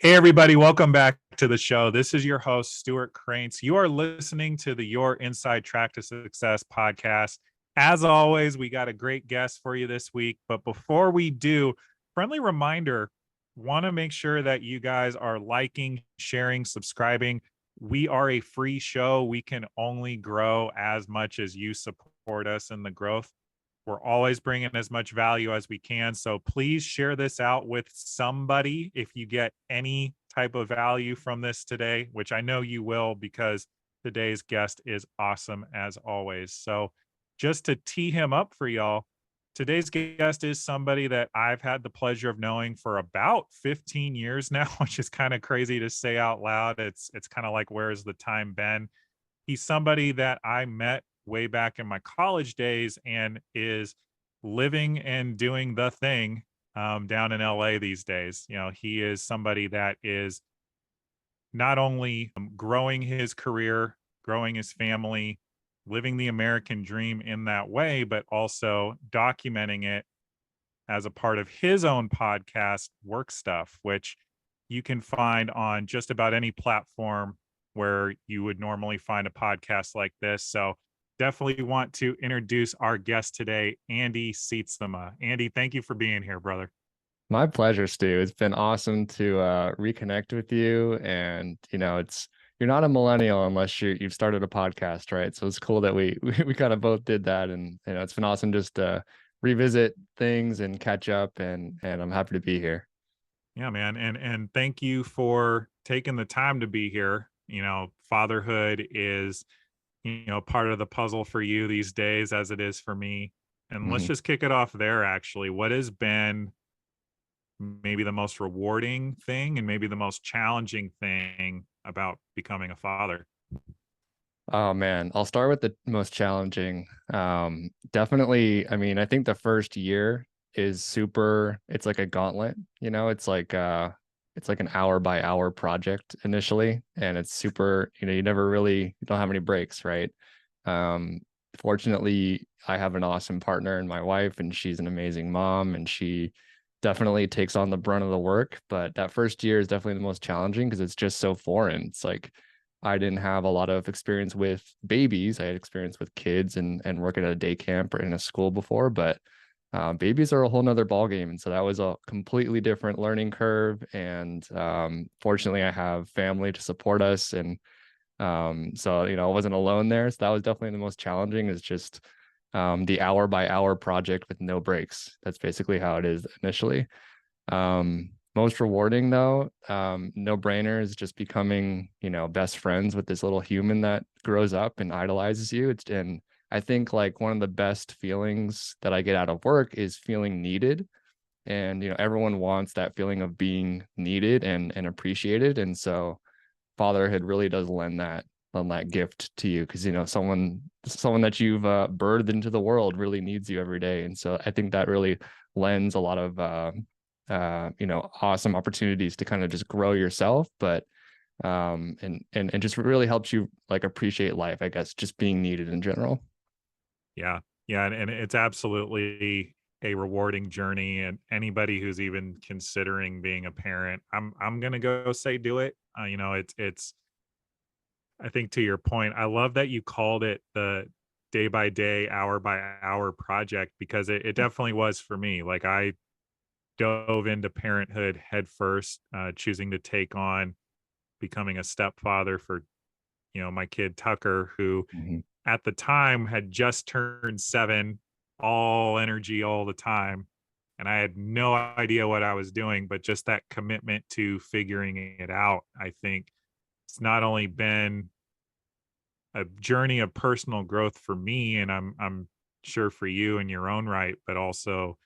Hey, everybody, welcome back to the show. This is your host, Stuart Cranes. You are listening to the Your Inside Track to Success podcast. As always, we got a great guest for you this week. But before we do, friendly reminder, want to make sure that you guys are liking, sharing, subscribing. We are a free show. We can only grow as much as you support us in the growth. We're always bringing as much value as we can. So please share this out with somebody if you get any type of value from this today, which I know you will because today's guest is awesome as always. So just to tee him up for y'all, today's guest is somebody that I've had the pleasure of knowing for about 15 years now, which is kind of crazy to say out loud. It's kind of like, where's the time been? He's somebody that I met way back in my college days and is living and doing the thing down in LA these days. You know, he is somebody that is not only growing his career, growing his family, living the American dream in that way, but also documenting it as a part of his own podcast, Work Stuff, which you can find on just about any platform where you would normally find a podcast like this. So definitely want to introduce our guest today, Andy Sietsema. Andy, thank you for being here, brother. My pleasure, Stu. It's been awesome to reconnect with you. And you're not a millennial unless you've started a podcast, right? So it's cool that we kind of both did that, and it's been awesome just to revisit things and catch up. And I'm happy to be here. Yeah, man, and thank you for taking the time to be here. You know, fatherhood is part of the puzzle for you these days, as it is for me. And let's Mhm. just kick it off there. Actually, what has been maybe the most rewarding thing and maybe the most challenging thing about becoming a father? Oh man, I'll start with the most challenging. Definitely, I mean, I think the first year is super, it's like a gauntlet, it's like an hour by hour project initially, and it's super, you don't have any breaks, right? Um, Fortunately, I have an awesome partner in my wife, and she's an amazing mom, and she definitely takes on the brunt of the work. But that first year is definitely the most challenging because it's just so foreign. It's like I didn't have a lot of experience with babies. I had experience with kids and working at a day camp or in a school before, but babies are a whole nother ballgame. And so that was a completely different learning curve. And fortunately, I have family to support us. And so, I wasn't alone there. So that was definitely the most challenging, is just the hour by hour project with no breaks. That's basically how it is initially. Most rewarding though, no brainer, is just becoming, best friends with this little human that grows up and idolizes you. And I think like one of the best feelings that I get out of work is feeling needed. And, everyone wants that feeling of being needed and appreciated. And so fatherhood really does lend that gift to you, because someone that you've birthed into the world really needs you every day. And so I think that really lends a lot of awesome opportunities to kind of just grow yourself, but and just really helps you like appreciate life, I guess, just being needed in general. Yeah. Yeah. And it's absolutely a rewarding journey. And anybody who's even considering being a parent, I'm gonna go say do it. It's I think to your point, I love that you called it the day by day, hour by hour project, because it definitely was for me. Like I dove into parenthood head first, choosing to take on becoming a stepfather for, my kid Tucker, who Mhm. at the time had just turned 7, all energy all the time. And I had no idea what I was doing, but just that commitment to figuring it out, I think it's not only been a journey of personal growth for me, and I'm sure for you in your own right, but also,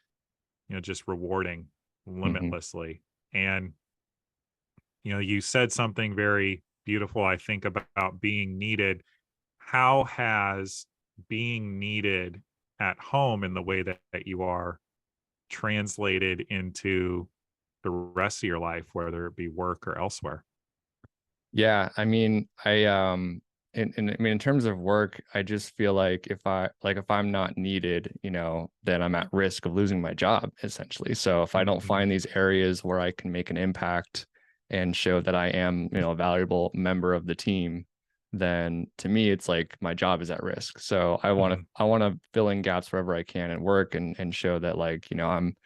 just rewarding Mhm. limitlessly. And you said something very beautiful, I think, about being needed. How has being needed at home in the way that you are translated into the rest of your life, whether it be work or elsewhere? Yeah, I mean, I mean, in terms of work, I just feel like if I'm not needed, then I'm at risk of losing my job essentially. So if I don't Mhm. find these areas where I can make an impact and show that I am, a valuable member of the team, then to me it's like my job is at risk. So Mhm. I want to fill in gaps wherever I can at work, and show that, like, I'm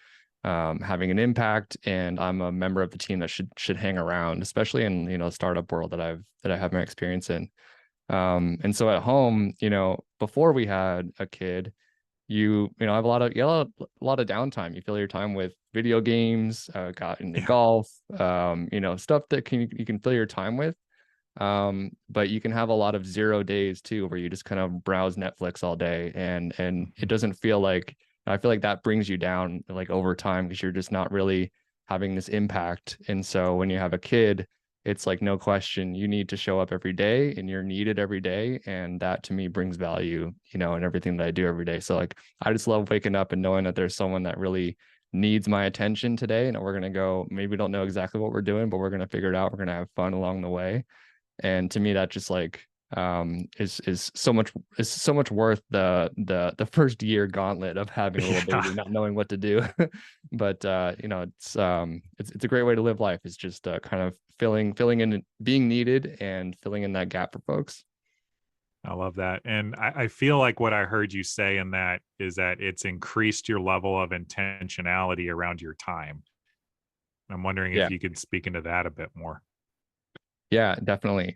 having an impact, and I'm a member of the team that should hang around, especially in, startup world that I have my experience in. And so at home, before we had a kid, have a lot of downtime. You fill your time with video games, got into Yeah. golf, stuff that you can fill your time with. But you can have a lot of 0 days too, where you just kind of browse Netflix all day, and it Mhm. doesn't feel like, I feel like that brings you down like over time, because you're just not really having this impact. And so when you have a kid, it's like, no question, you need to show up every day, and you're needed every day. And that to me brings value, in everything that I do every day. So like, I just love waking up and knowing that there's someone that really needs my attention today, and we're going to go, maybe we don't know exactly what we're doing, but we're going to figure it out. We're going to have fun along the way. And to me that just like, is so much worth the first year gauntlet of having a little Yeah. baby, not knowing what to do. But it's a great way to live life. It's just kind of filling in, being needed, and filling in that gap for folks. I love that. And I feel like what I heard you say in that is that it's increased your level of intentionality around your time. I'm wondering Yeah. if you could speak into that a bit more. Yeah, definitely.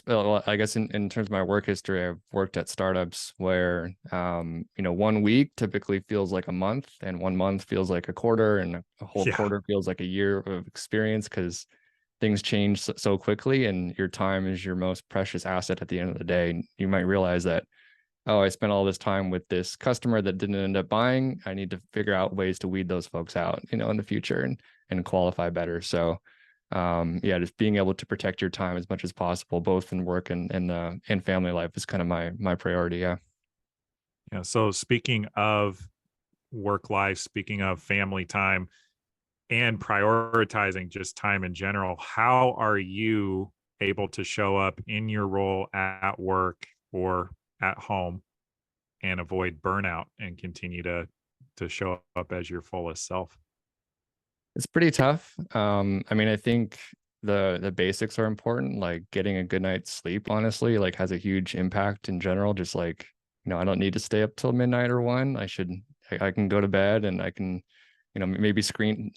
Well, I guess in terms of my work history, I've worked at startups where, 1 week typically feels like a month, and 1 month feels like a quarter, and a whole Yeah. quarter feels like a year of experience, because things change so quickly, and your time is your most precious asset at the end of the day. And you might realize that, oh, I spent all this time with this customer that didn't end up buying. I need to figure out ways to weed those folks out, in the future, and qualify better. So, yeah, just being able to protect your time as much as possible, both in work and family life, is kind of my priority. Yeah. Yeah. So speaking of work life, speaking of family time and prioritizing just time in general, how are you able to show up in your role at work or at home and avoid burnout and continue to show up as your fullest self? It's pretty tough. I mean, I think the basics are important, like getting a good night's sleep, honestly, like has a huge impact in general. Just like, I don't need to stay up till midnight or one. I can go to bed, and I can, maybe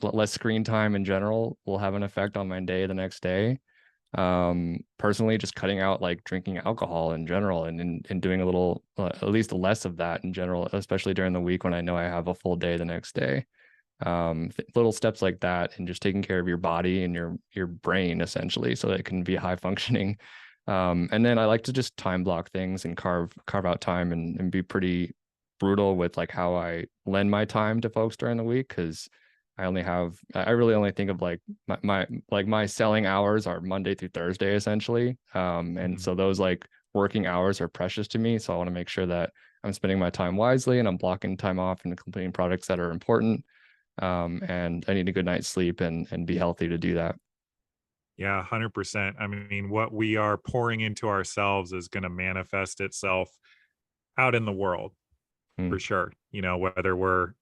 less screen time in general will have an effect on my day the next day. Personally, just cutting out like drinking alcohol in general, and doing a little, at least less of that in general, especially during the week when I know I have a full day the next day. Little steps like that, and just taking care of your body and your brain, essentially, so that it can be high functioning. And then I like to just time block things, and carve out time, and be pretty brutal with like how I lend my time to folks during the week, because I really only think of like my selling hours are Monday through Thursday, essentially. And Mhm. so those like working hours are precious to me, so I want to make sure that I'm spending my time wisely, and I'm blocking time off and completing projects that are important. And I need a good night's sleep, and be healthy to do that. Yeah, 100%. I mean, what we are pouring into ourselves is going to manifest itself out in the world for Mm, sure. Whether we're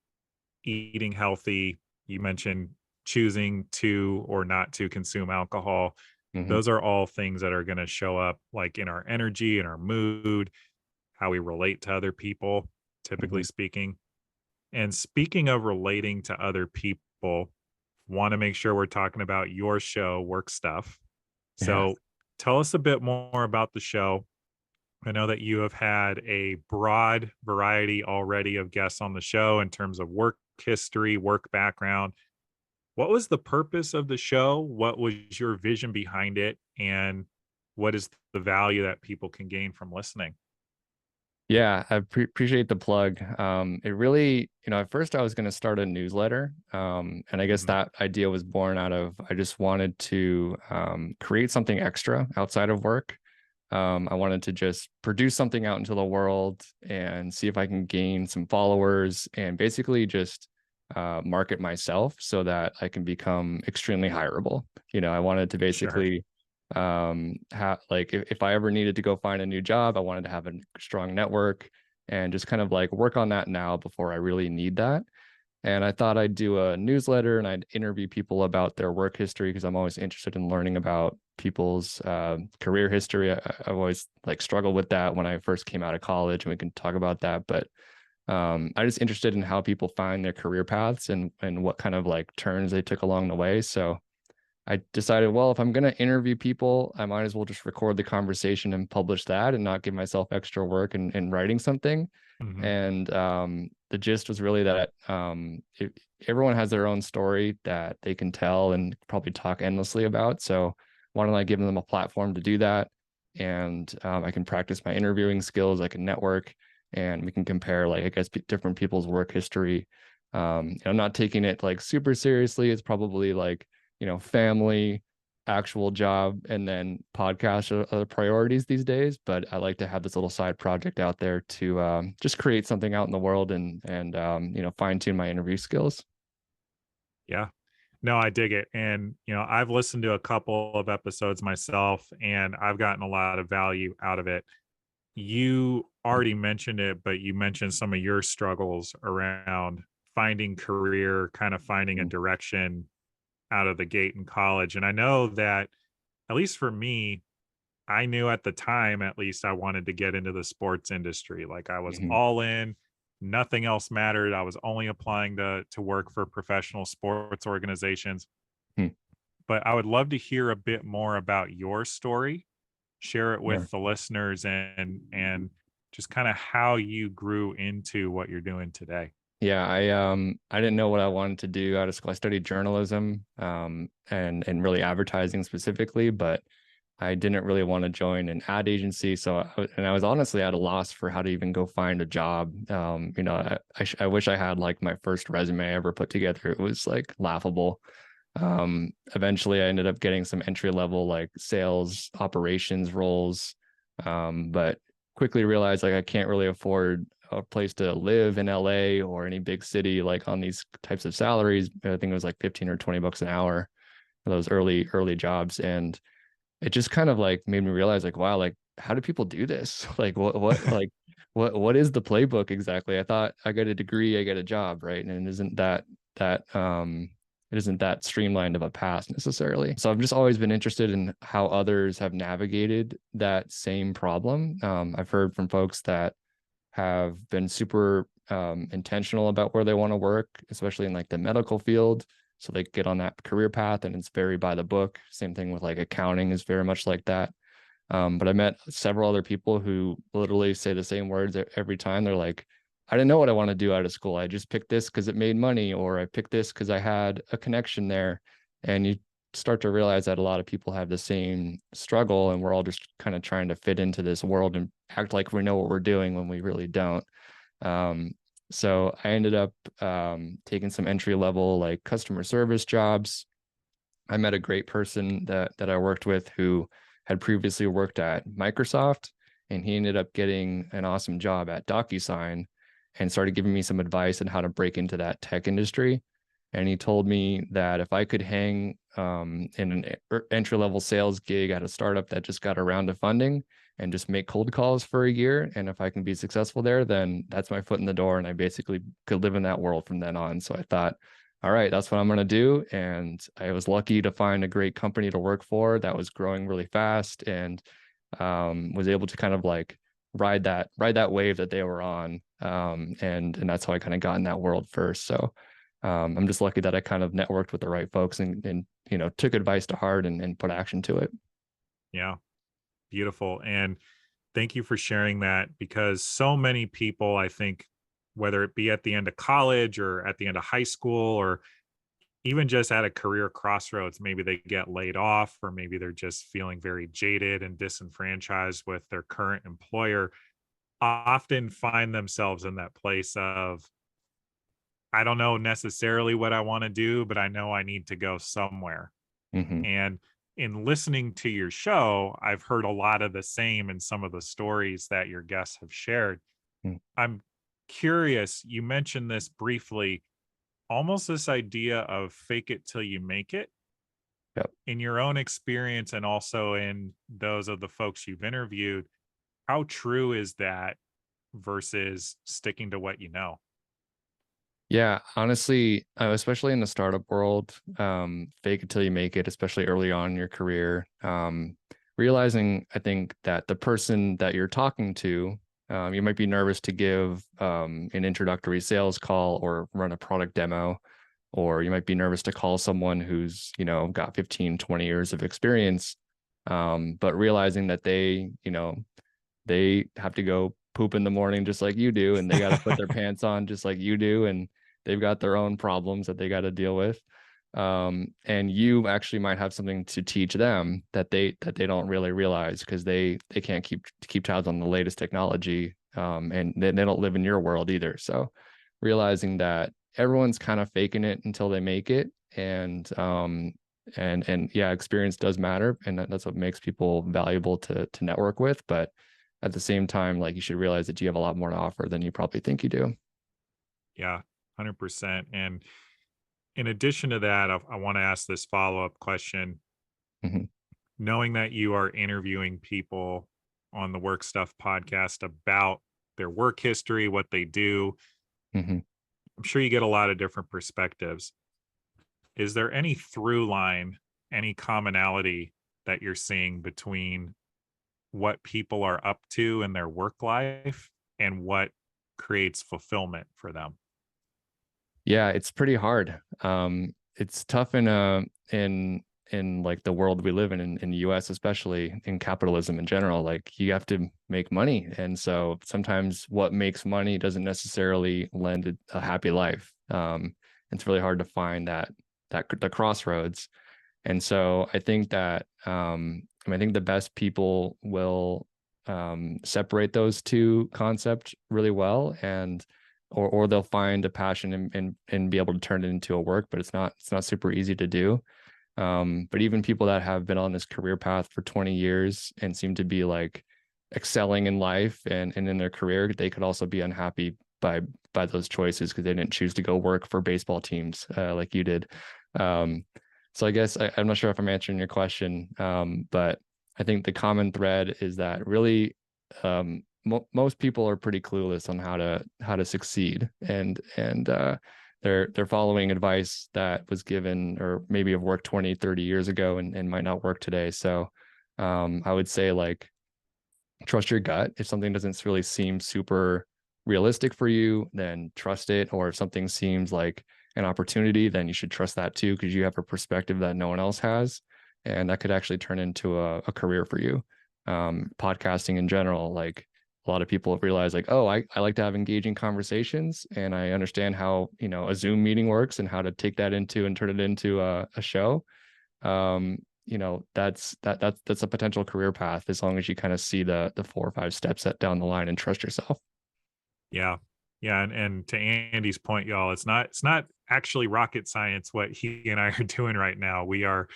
eating healthy, you mentioned choosing to or not to consume alcohol. hmm. Those are all things that are going to show up like in our energy, in our mood, how we relate to other people, typically Hmm. speaking. And speaking of relating to other people, want to make sure we're talking about your show, Work Stuff. Yeah. So tell us a bit more about the show. I know that you have had a broad variety already of guests on the show in terms of work history, work background. What was the purpose of the show? What was your vision behind it? And what is the value that people can gain from listening? Yeah, I appreciate the plug. It really, at first I was going to start a newsletter. And I guess Mhm. that idea was born out of, I just wanted to create something extra outside of work. I wanted to just produce something out into the world, and see if I can gain some followers, and basically just market myself so that I can become extremely hireable. I wanted to Sure. basically like, if I ever needed to go find a new job, I wanted to have a strong network, and just kind of like work on that now before I really need that. And I thought I'd do a newsletter and I'd interview people about their work history because I'm always interested in learning about people's career history. I've always like struggled with that when I first came out of college, and we can talk about that. But I'm just interested in how people find their career paths and what kind of like turns they took along the way. So I decided, well, if I'm going to interview people, I might as well just record the conversation and publish that and not give myself extra work in writing something. Hmm. And the gist was really that everyone has their own story that they can tell and probably talk endlessly about. So why don't I give them a platform to do that? And I can practice my interviewing skills, I can network, and we can compare, like, I guess, different people's work history. I'm not taking it like super seriously. It's probably like, family, actual job, and then podcast are the priorities these days. But I like to have this little side project out there to just create something out in the world and fine tune my interview skills. Yeah. No, I dig it. And, I've listened to a couple of episodes myself and I've gotten a lot of value out of it. You already mentioned it, but you mentioned some of your struggles around finding career, kind of finding a Mhm. direction out of the gate in college. And I know that, at least for me, I knew at the time, at least, I wanted to get into the sports industry. Like I was Mhm. all in, nothing else mattered. I was only applying to work for professional sports organizations. Hmm. But I would love to hear a bit more about your story. Share it Yeah. with the listeners and just kind of how you grew into what you're doing today. Yeah, I didn't know what I wanted to do out of school. I studied journalism and really advertising specifically, but I didn't really want to join an ad agency. And I was honestly at a loss for how to even go find a job. I wish I had like my first resume I ever put together. It was like laughable. Eventually I ended up getting some entry level like sales operations roles. But quickly realized like I can't really afford a place to live in LA or any big city like on these types of salaries. I think it was like 15 or 20 bucks an hour for those early jobs. And it just kind of like made me realize like, wow, like how do people do this? Like what is the playbook exactly? I thought I get a degree, I get a job, right? And that it isn't that streamlined of a path necessarily. So I've just always been interested in how others have navigated that same problem. I've heard from folks that have been super intentional about where they want to work, especially in like the medical field. So they get on that career path and it's very by the book. Same thing with like accounting is very much like that. But I met several other people who literally say the same words every time. They're like, I didn't know what I want to do out of school. I just picked this because it made money, or I picked this because I had a connection there. And you start to realize that a lot of people have the same struggle, and we're all just kind of trying to fit into this world and act like we know what we're doing when we really don't. Um, so I ended up taking some entry level like customer service jobs. I met a great person that I worked with who had previously worked at Microsoft, and he ended up getting an awesome job at DocuSign and started giving me some advice on how to break into that tech industry. And he told me that if I could hang in an entry level sales gig at a startup that just got a round of funding and just make cold calls for a year, and if I can be successful there, then that's my foot in the door, and I basically could live in that world from then on. So I thought, all right, that's what I'm going to do. And I was lucky to find a great company to work for that was growing really fast, and was able to kind of like ride that wave that they were on. And that's how I kind of got in that world first. So I'm just lucky that I kind of networked with the right folks and took advice to heart and put action to it. Yeah, beautiful. And thank you for sharing that because so many people, I think, whether it be at the end of college or at the end of high school or even just at a career crossroads, maybe they get laid off or maybe they're just feeling very jaded and disenfranchised with their current employer, often find themselves in that place of, I don't know necessarily what I want to do, but I know I need to go somewhere. Hmm. And in listening to your show, I've heard a lot of the same in some of the stories that your guests have shared. I'm curious, you mentioned this briefly, almost this idea of fake it till you make it. Yep. In your own experience and also in those of the folks you've interviewed, how true is that versus sticking to what you know? Yeah, honestly, especially in the startup world, fake it till you make it, especially early on in your career. Realizing, I think that the person that you're talking to, you might be nervous to give an introductory sales call or run a product demo, or you might be nervous to call someone who's, got 15, 20 years of experience. But realizing that they have to go poop in the morning just like you do, and they got to put their pants on just like you do, and they've got their own problems that they got to deal with. And you actually might have something to teach them that they don't really realize because they can't keep tabs on the latest technology, and they don't live in your world either. So realizing that everyone's kind of faking it until they make it, and yeah, experience does matter, and that's what makes people valuable to network with. But at the same time, like, you should realize that you have a lot more to offer than you probably think you do. Yeah, 100%. And in addition to that, I want to ask this follow-up question. Mhm, Knowing that you are interviewing people on the Work Stuff podcast about their work history, what they do, mhm. I'm sure you get a lot of different perspectives. Is there any through line, any commonality that you're seeing between what people are up to in their work life and what creates fulfillment for them? Yeah, it's pretty hard. It's tough in like the world we live in the US, especially in capitalism in general. Like, you have to make money, and so sometimes what makes money doesn't necessarily lend a happy life. It's really hard to find that the crossroads. And so I think that I think the best people will separate those two concepts really well, and or they'll find a passion and be able to turn it into a work, but it's not super easy to do. But even people that have been on this career path for 20 years and seem to be like excelling in life and in their career, they could also be unhappy by those choices because they didn't choose to go work for baseball teams like you did. Um, so I guess I'm not sure if I'm answering your question, but I think the common thread is that really most people are pretty clueless on how to succeed, and they're following advice that was given or maybe have worked 20, 30 years ago and might not work today. So I would say, like, trust your gut. If something doesn't really seem super realistic for you, then trust it. Or if something seems like an opportunity, then you should trust that too, because you have a perspective that no one else has. And that could actually turn into a career for you. Podcasting in general, like, a lot of people have realized, like, oh, I like to have engaging conversations, and I understand how, a Zoom meeting works and how to take that into and turn it into a show. That's a potential career path as long as you kind of see the 4 or 5 steps set down the line and trust yourself. Yeah. Yeah, and to Andy's point, y'all, it's not actually rocket science what he and I are doing right now. We are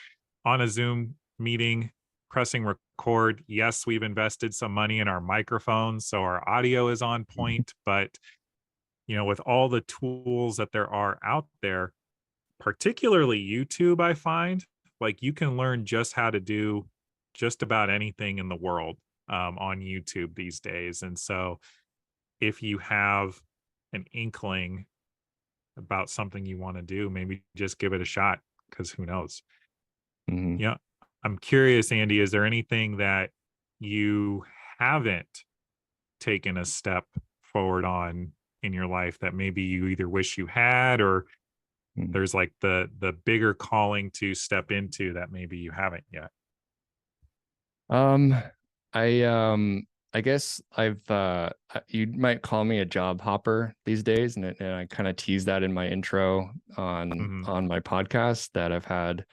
on a Zoom meeting, pressing record. Yes, we've invested some money in our microphones, so our audio is on point, but with all the tools that there are out there, particularly YouTube, I find like you can learn just how to do just about anything in the world on YouTube these days. And so if you have an inkling about something you want to do, maybe just give it a shot because who knows? Mhm. Yeah. I'm curious, Andy, is there anything that you haven't taken a step forward on in your life that maybe you either wish you had or Mhm. there's like the bigger calling to step into that maybe you haven't yet? Um, I guess you might call me a job hopper these days, and I kind of tease that in my intro on Mhm. on my podcast, that I've had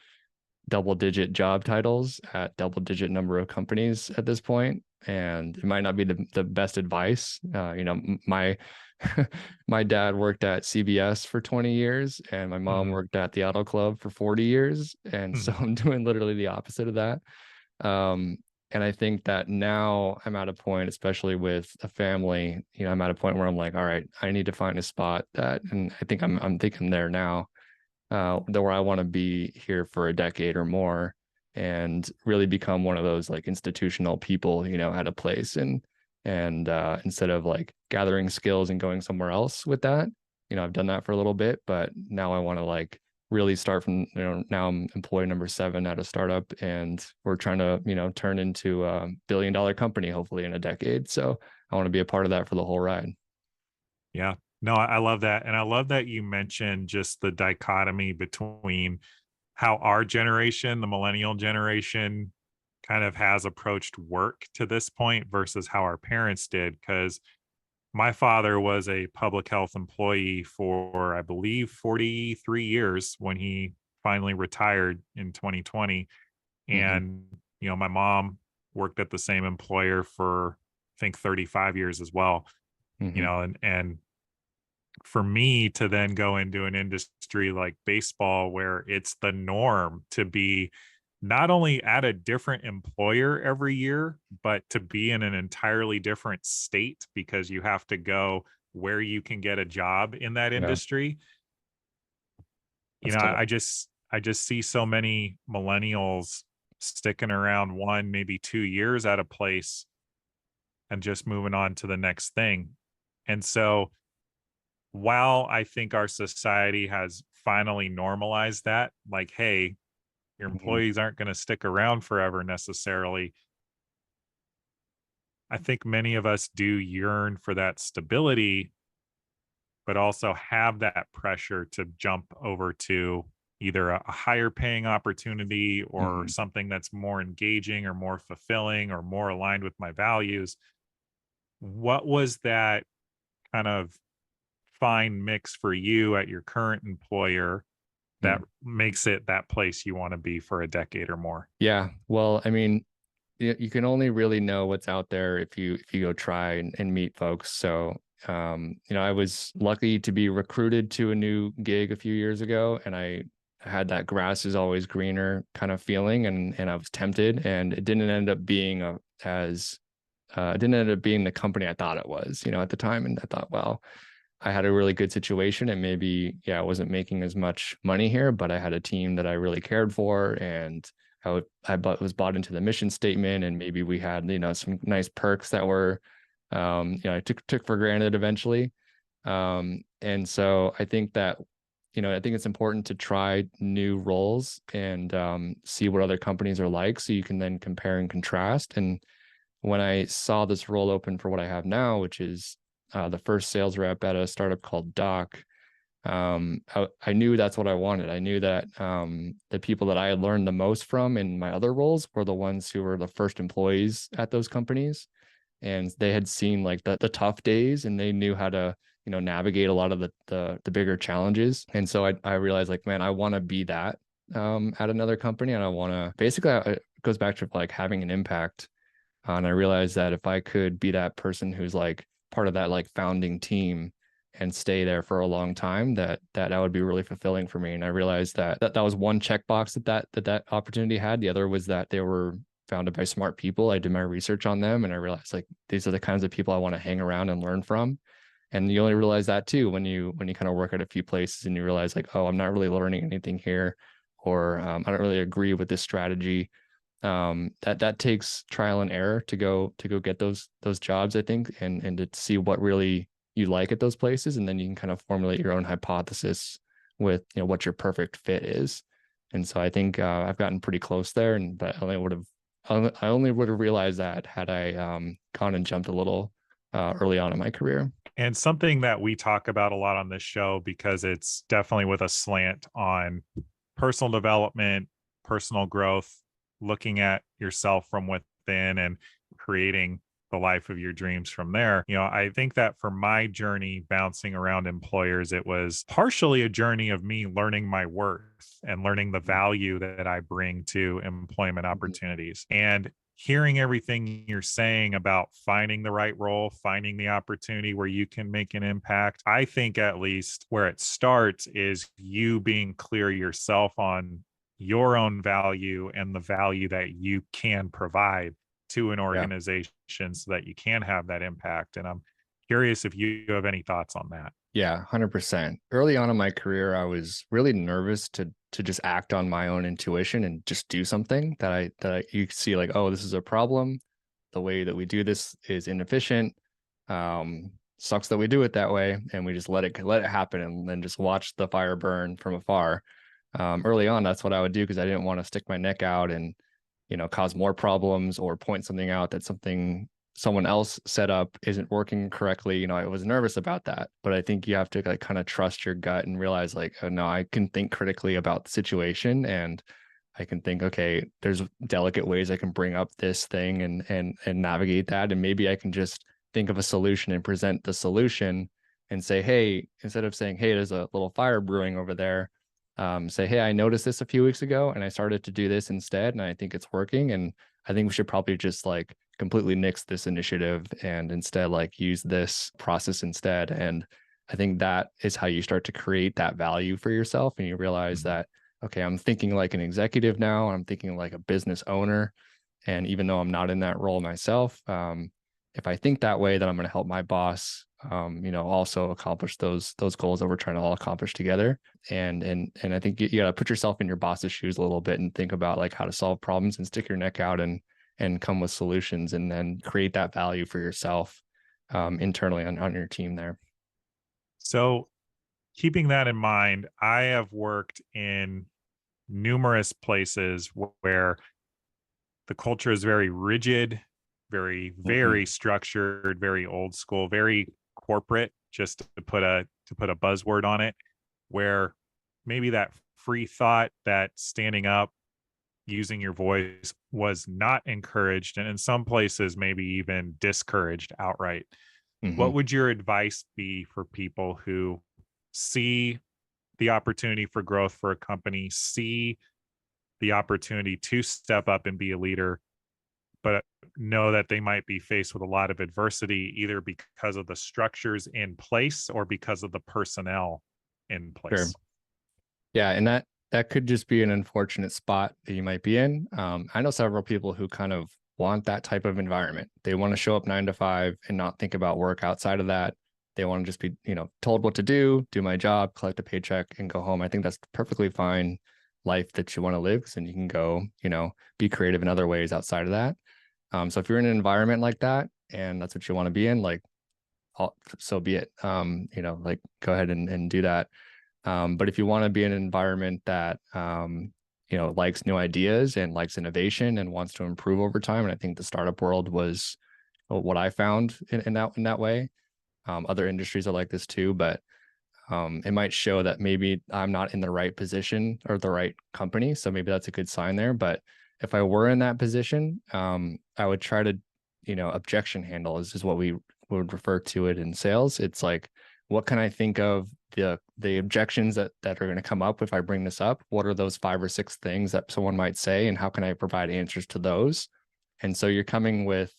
double digit job titles at double digit number of companies at this point. And it might not be the best advice. My my dad worked at CBS for 20 years, and my mom Mhm. worked at the Auto Club for 40 years. And so Mhm. I'm doing literally the opposite of that. Um, and I think that now I'm at a point, especially with a family, I'm at a point where I'm like, all right, I need to find a spot and I think I'm thinking there now, where I want to be here for a decade or more and really become one of those like institutional people, at a place, and instead of like gathering skills and going somewhere else with that, I've done that for a little bit, but now I want to like really start from, now I'm employee number 7 at a startup, and we're trying to, turn into a billion-dollar company, hopefully in a decade. So I want to be a part of that for the whole ride. Yeah. No, I love that. And I love that you mentioned just the dichotomy between how our generation, the millennial generation, kind of has approached work to this point versus how our parents did. Because my father was a public health employee for, I believe, 43 years when he finally retired in 2020. Mm-hmm. And, my mom worked at the same employer for, I think, 35 years as well, Mm-hmm. and for me to then go into an industry like baseball where it's the norm to be not only at a different employer every year, but to be in an entirely different state because you have to go where you can get a job in that Yeah, industry. that's tough. I just see so many millennials sticking around 1, maybe 2 years at a place and just moving on to the next thing. And so while I think our society has finally normalized that, like, hey, your Mm-hmm. employees aren't going to stick around forever necessarily. I think many of us do yearn for that stability, but also have that pressure to jump over to either a higher paying opportunity or Mm-hmm. something that's more engaging or more fulfilling or more aligned with my values. What was that kind of fine mix for you at your current employer that makes it that place you want to be for a decade or more? Yeah. Well, I mean, you can only really know what's out there if you go try and meet folks. So, I was lucky to be recruited to a new gig a few years ago, and I had that grass is always greener kind of feeling, and I was tempted, and it didn't end up being it didn't end up being the company I thought it was, at the time. And I thought, well, I had a really good situation, and maybe, yeah, I wasn't making as much money here, but I had a team that I really cared for, and was bought into the mission statement, and maybe we had, some nice perks that were, I took for granted eventually. And so I think that, I think it's important to try new roles and see what other companies are like, so you can then compare and contrast. And when I saw this role open for what I have now, which is the first sales rep at a startup called Doc, I knew that's what I wanted. I knew that the people that I had learned the most from in my other roles were the ones who were the first employees at those companies, and they had seen like the tough days, and they knew how to, navigate a lot of the bigger challenges. And so I realized, like, man, I want to be that at another company, and I want to basically, it goes back to like having an impact. And I realized that if I could be that person who's like part of that like founding team and stay there for a long time, that would be really fulfilling for me. And I realized that was one checkbox that opportunity had. The other was that they were founded by smart people. I did my research on them, and I realized, like, these are the kinds of people I want to hang around and learn from. And you only realize that too when you kind of work at a few places, and you realize, like, oh, I'm not really learning anything here, or I don't really agree with this strategy. That takes trial and error to go get those jobs, I think, and to see what really you like at those places, and then you can kind of formulate your own hypothesis with, what your perfect fit is. And so I think I've gotten pretty close there, and but I only would have realized that had I gone and jumped a little early on in my career. And something that we talk about a lot on this show, because it's definitely with a slant on personal development, personal growth, looking at yourself from within and creating the life of your dreams from there. I think that for my journey bouncing around employers, it was partially a journey of me learning my worth and learning the value that I bring to employment Mhm. opportunities. And hearing everything you're saying about finding the right role, finding the opportunity where you can make an impact, I think at least where it starts is you being clear yourself on your own value and the value that you can provide to an Yeah. organization so that you can have that impact. And I'm curious if you have any thoughts on that. Yeah, 100%. Early on in my career, I was really nervous to just act on my own intuition and just do something you see, like, oh, this is a problem. The way that we do this is inefficient. sucks that we do it that way, and we just let it happen and then just watch the fire burn from afar. Early on, that's what I would do because I didn't want to stick my neck out and, cause more problems or point something out that something someone else set up isn't working correctly. I was nervous about that, but I think you have to like kind of trust your gut and realize like, oh no, I can think critically about the situation, and I can think, okay, there's delicate ways I can bring up this thing and navigate that, and maybe I can just think of a solution and present the solution and say, hey, instead of saying, hey, there's a little fire brewing over there, say, hey, I noticed this a few weeks ago and I started to do this instead, and I think it's working. And I think we should probably just like completely nix this initiative and instead like use this process instead. And I think that is how you start to create that value for yourself. And you realize that, okay, I'm thinking like an executive now, I'm thinking like a business owner. And even though I'm not in that role myself, if I think that way, then I'm going to help my boss, also accomplish those goals that we're trying to all accomplish together. And I think you got to put yourself in your boss's shoes a little bit and think about like how to solve problems and stick your neck out and come with solutions, and then create that value for yourself internally on your team there. So, keeping that in mind, I have worked in numerous places where the culture is very rigid, very, Mm-hmm. very structured, very old school, very corporate, just to put a buzzword on it, where maybe that free thought, that standing up, using your voice was not encouraged, and in some places maybe even discouraged outright. Mm-hmm. What would your advice be for people who see the opportunity for growth for a company, see the opportunity to step up and be a leader, but know that they might be faced with a lot of adversity, either because of the structures in place or because of the personnel in Sure. place? Yeah, and that could just be an unfortunate spot that you might be in. I know several people who kind of want that type of environment. They want to show up 9 to 5 and not think about work outside of that. They want to just be, told what to do my job, collect a paycheck, and go home. I think that's perfectly fine life that you want to live, and you can go, be creative in other ways outside of that. So if you're in an environment like that and that's what you want to be in, like, so be it. Like go ahead and do that. But if you want to be in an environment that likes new ideas and likes innovation and wants to improve over time, and I think the startup world was what I found in that way. Other industries are like this too, but it might show that maybe I'm not in the right position or the right company. So maybe that's a good sign there. But if I were in that position, I would try to, objection handle is what we would refer to it in sales. It's like, what can I think of the objections that are going to come up if I bring this up? What are those 5 or 6 things that someone might say, and how can I provide answers to those? And so you're coming with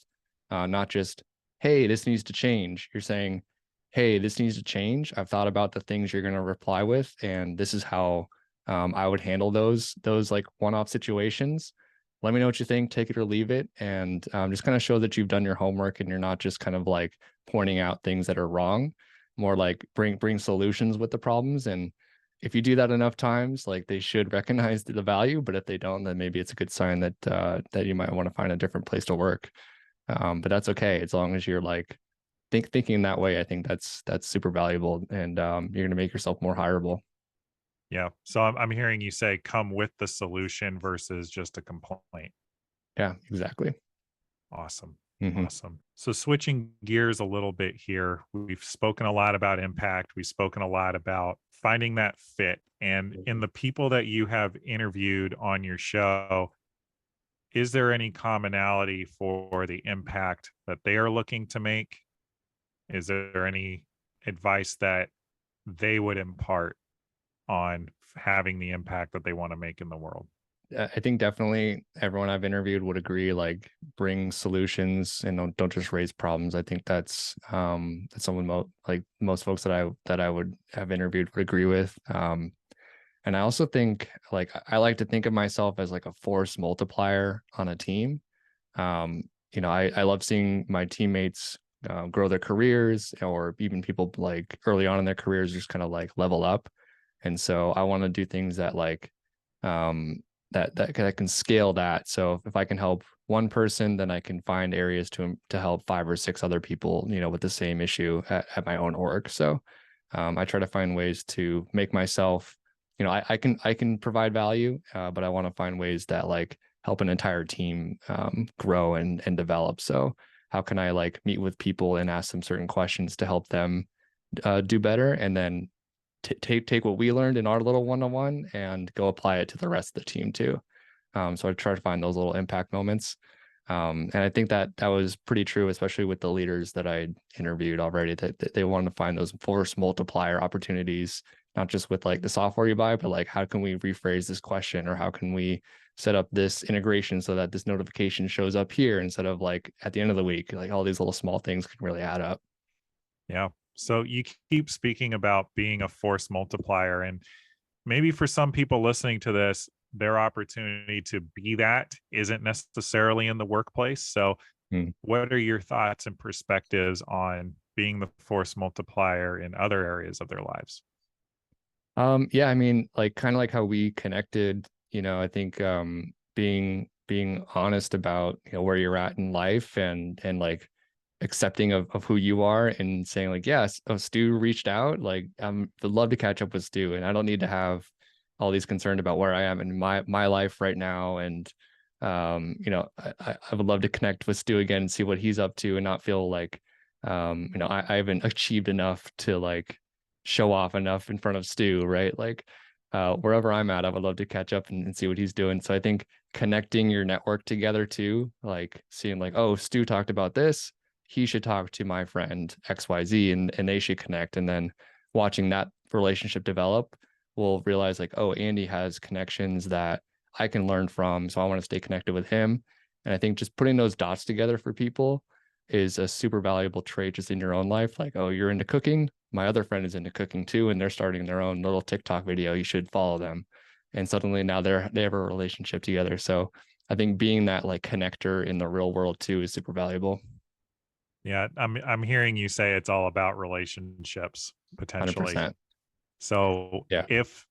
not just, hey, this needs to change. You're saying, hey, this needs to change. I've thought about the things you're going to reply with, and this is how I would handle those like one-off situations. Let me know what you think, take it or leave it, and just kind of show that you've done your homework and you're not just kind of like pointing out things that are wrong, more like bring solutions with the problems. And if you do that enough times, like they should recognize the value. But if they don't, then maybe it's a good sign that that you might want to find a different place to work. But that's okay as long as you're like thinking that way. I think that's super valuable, and you're going to make yourself more hireable. Yeah. So I'm hearing you say come with the solution versus just a complaint. Yeah, exactly. Awesome. Hmm. Awesome. So switching gears a little bit here, we've spoken a lot about impact. We've spoken a lot about finding that fit. And in the people that you have interviewed on your show, is there any commonality for the impact that they are looking to make? Is there any advice that they would impart on having the impact that they want to make in the world? I think definitely everyone I've interviewed would agree, like bring solutions and don't just raise problems. I think that's someone like most folks that I would have interviewed would agree with. And I also think like I like to think of myself as like a force multiplier on a team. I love seeing my teammates grow their careers, or even people like early on in their careers just kind of like level up. And so I want to do things that like that can scale that. So if I can help one person, then I can find areas to help 5 or 6 other people, with the same issue at my own org. So I try to find ways to make myself, I can provide value, but I want to find ways that like help an entire team grow and develop. So how can I like meet with people and ask them certain questions to help them do better, and then take what we learned in our little one-on-one and go apply it to the rest of the team too. So I try to find those little impact moments. And I think that was pretty true, especially with the leaders that I interviewed already, that they wanted to find those force multiplier opportunities, not just with like the software you buy, but like how can we rephrase this question, or how can we set up this integration so that this notification shows up here instead of like at the end of the week. Like all these little small things can really add up. Yeah. So you keep speaking about being a force multiplier, and maybe for some people listening to this, their opportunity to be that isn't necessarily in the workplace. So Mm. what are your thoughts and perspectives on being the force multiplier in other areas of their lives? Yeah, I mean, like kind of like how we connected, I think being honest about, where you're at in life, and like accepting of who you are, and saying like, yes, oh, Stu reached out, like would love to catch up with Stu, and I don't need to have all these concerns about where I am in my life right now. And I would love to connect with Stu again and see what he's up to, and not feel like I haven't achieved enough to like show off enough in front of Stu, right? Like wherever I'm at, I would love to catch up and see what he's doing. So I think connecting your network together too, like seeing like, oh, Stu talked about this, he should talk to my friend XYZ, and they should connect. And then watching that relationship develop, we'll realize like, oh, Andy has connections that I can learn from. So I want to stay connected with him. And I think just putting those dots together for people is a super valuable trait just in your own life. Like, oh, you're into cooking. My other friend is into cooking too, and they're starting their own little TikTok video. You should follow them. And suddenly now they have a relationship together. So I think being that like connector in the real world too is super valuable. Yeah, I'm hearing you say it's all about relationships potentially. 100%. So Yeah. if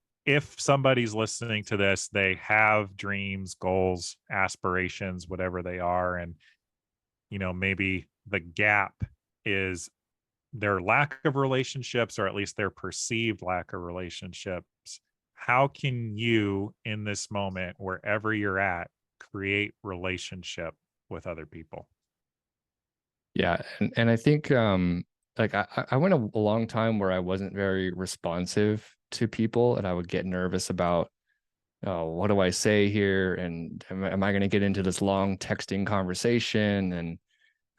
somebody's listening to this, they have dreams, goals, aspirations, whatever they are, and maybe the gap is their lack of relationships, or at least their perceived lack of relationships. How can you in this moment, wherever you're at, create relationship with other people? Yeah. And I think like I went a long time where I wasn't very responsive to people, and I would get nervous about, oh, what do I say here? And am I going to get into this long texting conversation? And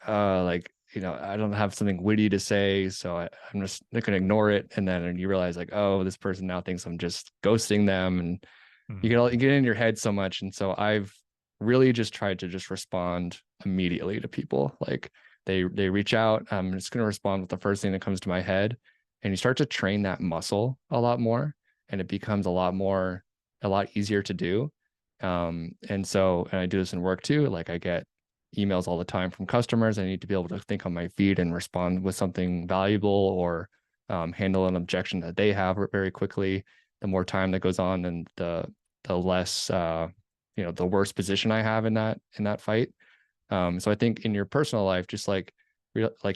like, I don't have something witty to say, so I'm just not going to ignore it. And then you realize like, oh, this person now thinks I'm just ghosting them. And Mhm. you get in your head so much. And so I've really just tried to just respond immediately to people. Like they reach out, I'm just going to respond with the first thing that comes to my head. And you start to train that muscle a lot more, and it becomes a lot easier to do. And I do this in work too. Like I get emails all the time from customers. I need to be able to think on my feet and respond with something valuable, or handle an objection that they have very quickly. The more time that goes on, and the less the worse position I have in that fight. So I think in your personal life, just like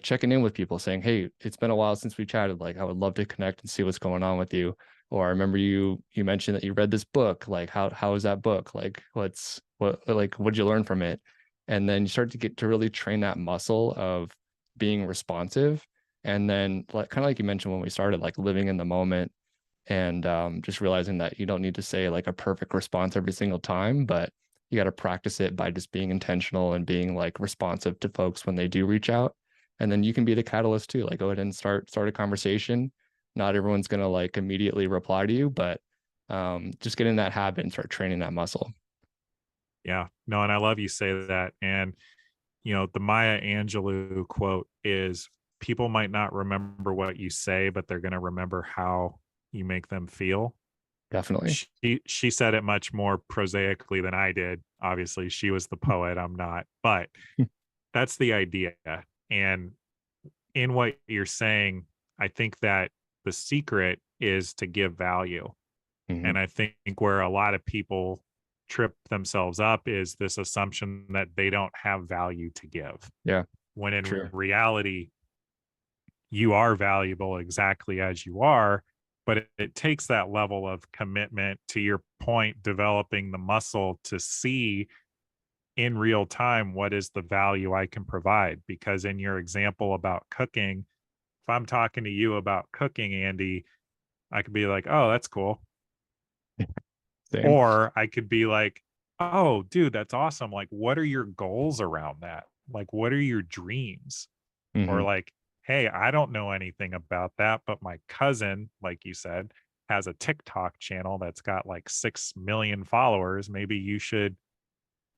checking in with people, saying, "Hey, it's been a while since we chatted. Like, I would love to connect and see what's going on with you." Or I remember you mentioned that you read this book. Like, how is that book? Like, what'd you learn from it? And then you start to get to really train that muscle of being responsive. And then, like kind of like you mentioned when we started, like living in the moment, and just realizing that you don't need to say like a perfect response every single time, but you got to practice it by just being intentional and being like responsive to folks when they do reach out. And then you can be the catalyst too. Like go ahead and start a conversation. Not everyone's gonna like immediately reply to you, but just get in that habit and start training that muscle. Yeah, no, and I love you say that. And the Maya Angelou quote is, people might not remember what you say, but they're going to remember how you make them feel. Definitely. She said it much more prosaically than I did. Obviously, she was the poet, I'm not. But that's the idea. And in what you're saying, I think that the secret is to give value. Hmm. And I think where a lot of people trip themselves up is this assumption that they don't have value to give. Yeah, When in true. reality, you are valuable exactly as you are, but it takes that level of commitment, to your point, developing the muscle to see in real time what is the value I can provide. Because in your example about cooking, if I'm talking to you about cooking, Andy, I could be like, oh, that's cool. Same. Or I could be like, oh, dude, that's awesome. Like, what are your goals around that? Like, what are your dreams? Or Hmm. like, hey, I don't know anything about that, but my cousin, like you said, has a TikTok channel that's got like 6 million followers. Maybe you should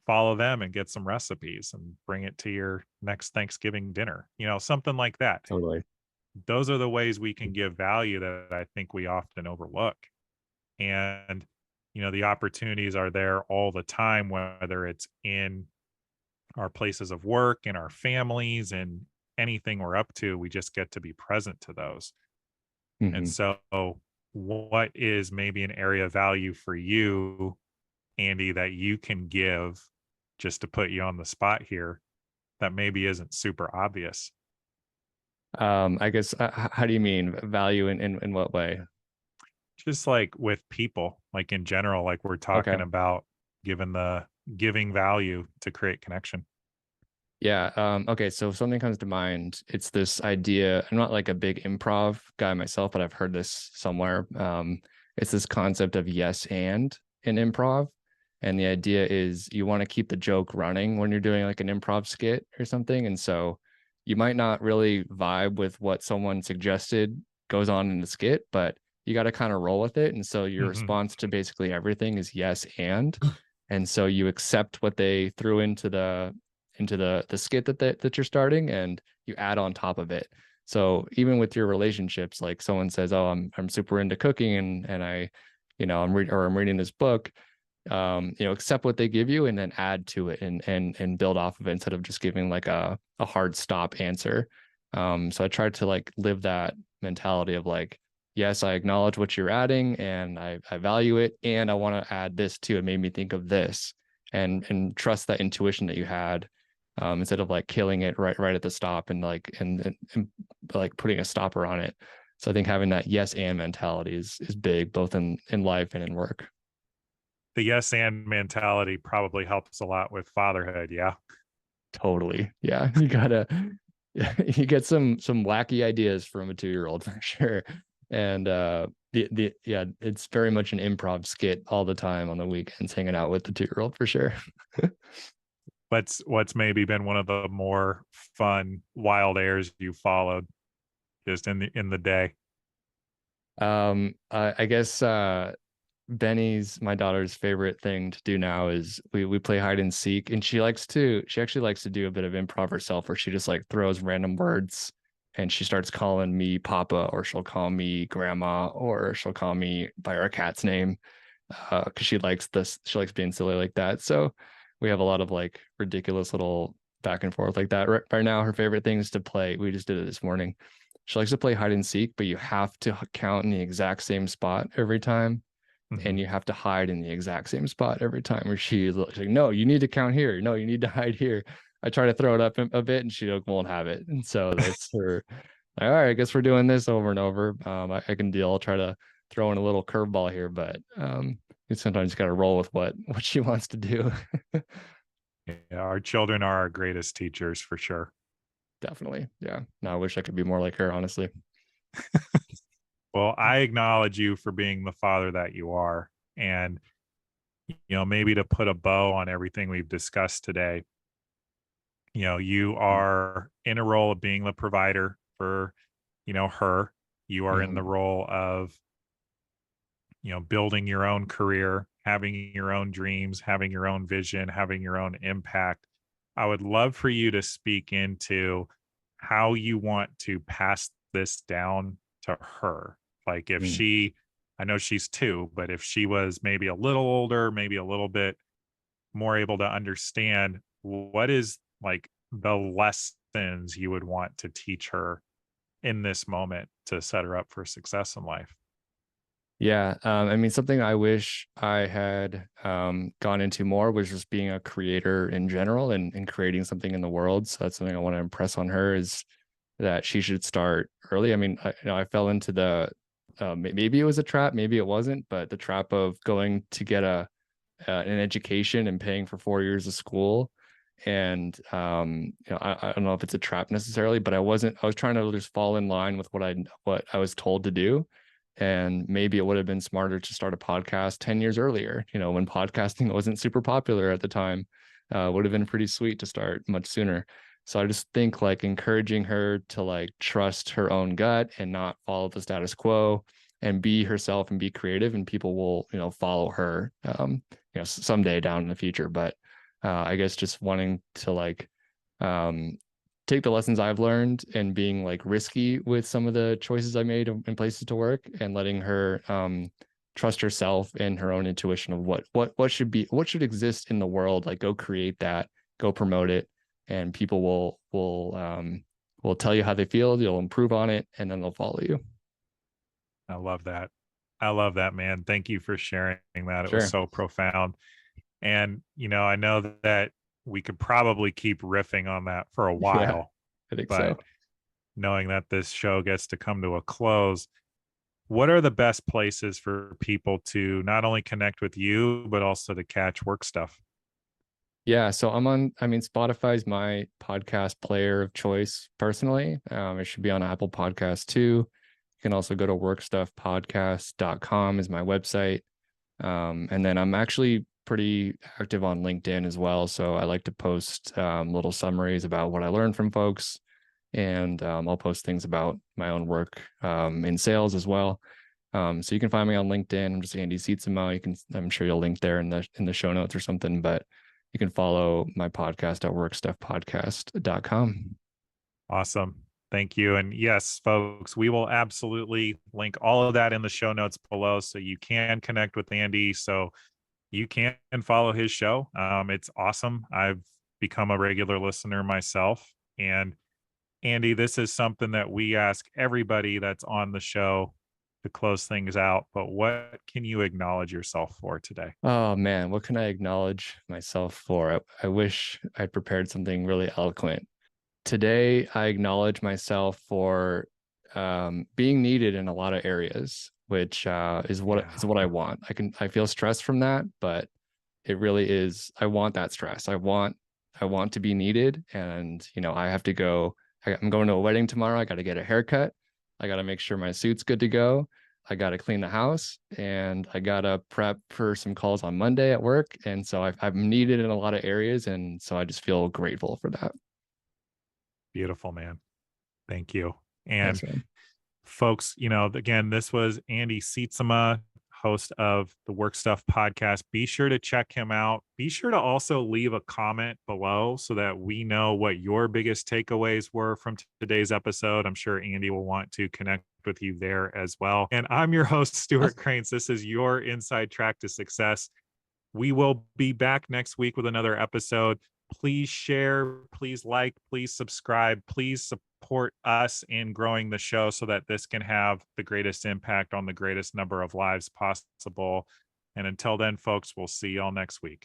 follow them and get some recipes and bring it to your next Thanksgiving dinner, something like that. Totally. Those are the ways we can give value that I think we often overlook. And, the opportunities are there all the time, whether it's in our places of work, in our families, and anything we're up to. We just get to be present to those. And Hmm. so, what is maybe an area of value for you, Andy, that you can give, just to put you on the spot here, that maybe isn't super obvious? I guess, how do you mean value in what way? Just like with people, like in general, like we're talking Okay. about, given the giving value to create connection. Yeah. Okay. So something comes to mind. It's this idea. I'm not like a big improv guy myself, but I've heard this somewhere. It's this concept of yes and in improv. And the idea is you want to keep the joke running when you're doing like an improv skit or something. And so you might not really vibe with what someone suggested goes on in the skit, but you got to kind of roll with it. And so your Hmm. response to basically everything is yes and. And so you accept what they threw into the skit that you're starting, and you add on top of it. So even with your relationships, like someone says, oh, I'm super into cooking, and I, I'm reading this book, accept what they give you and then add to it, and build off of it instead of just giving like a hard stop answer. So I tried to like live that mentality of like, yes, I acknowledge what you're adding and I value it, and I want to add this too. It made me think of this, and trust that intuition that you had, instead of like killing it right at the stop, and like and like putting a stopper on it. So I think having that yes and mentality is big, both in life and in work. The yes and mentality probably helps a lot with fatherhood. Yeah. Totally. Yeah. You gotta you get some wacky ideas from a 2-year-old for sure. And the yeah, it's very much an improv skit all the time on the weekends, hanging out with the 2-year-old for sure. What's maybe been one of the more fun wild airs you followed just in the day? I guess Benny's, my daughter's favorite thing to do now is we play hide and seek, and she actually likes to do a bit of improv herself, where she just like throws random words and she starts calling me Papa, or she'll call me Grandma, or she'll call me by our cat's name, because she likes being silly like that. So we have a lot of like ridiculous little back and forth like that. Right now, her favorite thing is to play. We just did it this morning. She likes to play hide and seek, but you have to count in the exact same spot every time, Hmm. and you have to hide in the exact same spot every time. Where she's like, no, you need to count here. No, you need to hide here. I try to throw it up a bit, and she won't have it. And so that's her. Like, all right, I guess we're doing this over and over. I can deal. I'll try to throw in a little curveball here, but you sometimes got to roll with what she wants to do. Yeah, our children are our greatest teachers for sure. Definitely, yeah. No, I wish I could be more like her, honestly. Well, I acknowledge you for being the father that you are. And, maybe to put a bow on everything we've discussed today, you are in a role of being the provider for, her. You are in the Mm-hmm. role of, building your own career, having your own dreams, having your own vision, having your own impact. I would love for you to speak into how you want to pass this down to her. Like if she, I know she's 2, but if she was maybe a little older, maybe a little bit more able to understand, what is like the lessons you would want to teach her in this moment to set her up for success in life? Yeah, I mean, something I wish I had gone into more was just being a creator in general and creating something in the world. So that's something I want to impress on her is that she should start early. I mean, I fell into the maybe it was a trap, maybe it wasn't, but the trap of going to get an education and paying for 4 years of school. And I don't know if it's a trap necessarily, but I was trying to just fall in line with what I was told to do. And maybe it would have been smarter to start a podcast 10 years earlier, when podcasting wasn't super popular at the time. Would have been pretty sweet to start much sooner. So I just think like encouraging her to like trust her own gut and not follow the status quo and be herself and be creative, and people will, follow her someday down in the future. But I guess just wanting to like um take the lessons I've learned and being like risky with some of the choices I made in places to work, and letting her trust herself and her own intuition of what should exist in the world. Like go create that, go promote it, and people will tell you how they feel. You'll improve on it, and then they'll follow you. I love that. I love that, man. Thank you for sharing that. It was Sure. so profound. And, I know that we could probably keep riffing on that for a Yeah, while, I think but so. knowing that this show gets to come to a close, what are the best places for people to not only connect with you, but also to catch work stuff? Yeah, so I mean, Spotify's my podcast player of choice personally. It should be on Apple Podcasts too. You can also go to workstuffpodcast.com is my website. And then I'm actually pretty active on LinkedIn as well. So I like to post little summaries about what I learned from folks. And I'll post things about my own work in sales as well. So you can find me on LinkedIn. I'm just Andy Sietsema. I'm sure you'll link there in the show notes or something, but you can follow my podcast at workstuffpodcast.com. Awesome. Thank you. And yes, folks, we will absolutely link all of that in the show notes below so you can connect with Andy. So you can follow his show. It's awesome. I've become a regular listener myself. And Andy, this is something that we ask everybody that's on the show to close things out. But what can you acknowledge yourself for today? Oh man, what can I acknowledge myself for? I wish I'd prepared something really eloquent. Today, I acknowledge myself for being needed in a lot of areas, which is Yeah, what I want. I feel stressed from that, but it really is. I want that stress. I want to be needed, and I have to go. I'm going to a wedding tomorrow. I got to get a haircut. I got to make sure my suit's good to go. I got to clean the house, and I got to prep for some calls on Monday at work. And so I'm needed in a lot of areas, and so I just feel grateful for that. beautiful, man. Thank you. And Thanks, man. folks, again, this was Andy Sietsema, host of the Work Stuff podcast. Be sure to check him out. Be sure to also leave a comment below so that we know what your biggest takeaways were from today's episode. I'm sure Andy will want to connect with you there as well. And I'm your host, Stuart Awesome. Cranes. This is your inside track to success. We will be back next week with another episode. Please share, please like, please subscribe, please support us in growing the show so that this can have the greatest impact on the greatest number of lives possible. And until then, folks, we'll see y'all next week.